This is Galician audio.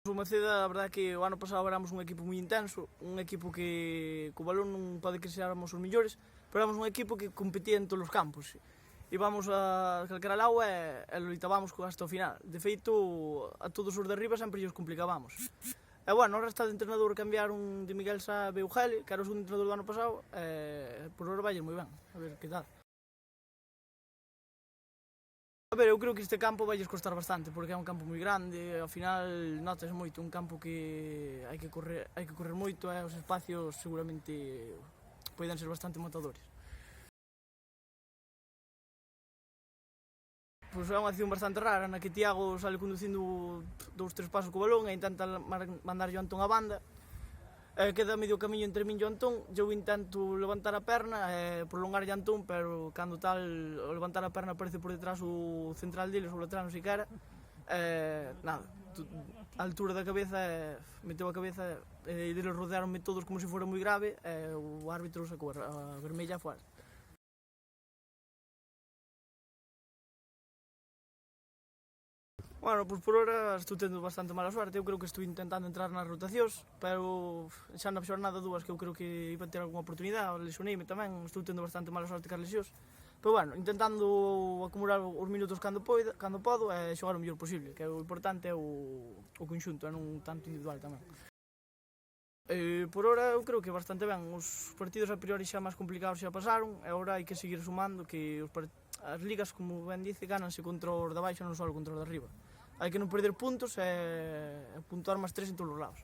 O Maceda, a verdade é que o ano pasado éramos un equipo moi intenso, un equipo que co balón non pode que seamos os millores, pero éramos un equipo que competía en todos os campos. Íbamos a calquera lado e loitábamos hasta o final. De feito, a todos os de arriba sempre os complicábamos. E bueno, ahora está de entrenador cambiaron de Miguel Sá a Eugeli, que era o segundo entrenador do ano pasado, e por ahora vai moi ben, a ver que tal. A ver, eu creo que este campo vai costar bastante, porque é un campo moi grande, ao final notas moito, un campo que hai que correr moito e os espacios seguramente poden ser bastante matadores. Pois é unha acción bastante rara, na que Tiago sale conducindo 2-3 pasos co balón e intenta mandarlle o Antón a banda. Queda medio camiño entre min e o Antón, eu intento levantar a perna e prolongarlle a Antón, pero cando tal, ao levantar a perna aparece por detrás o central deles, o lateral, non sei que era, nada, a altura da cabeza, meteu a cabeza e deles rodearonme todos como se fora moi grave e o árbitro sacou a vermella fora. Bueno, pois por hora estou tendo bastante mala suerte, eu creo que estou intentando entrar nas rotacións, pero xa na xornada 2 que eu creo que iba a ter algunha oportunidade, lesioneime tamén, estou tendo bastante mala suerte cas lesións. Pero bueno, intentando acumular os minutos cando podo e xogar o mellor posible, que o importante é o conxunto, e non tanto individual tamén. Por hora eu creo que bastante ben, os partidos a priori xa máis complicados xa pasaron e agora hai que seguir sumando que as ligas, como ben dice, gánanse contra os de baixo, non só contra os de arriba. Hai que non perder puntos e puntuar máis 3 en todos os lados.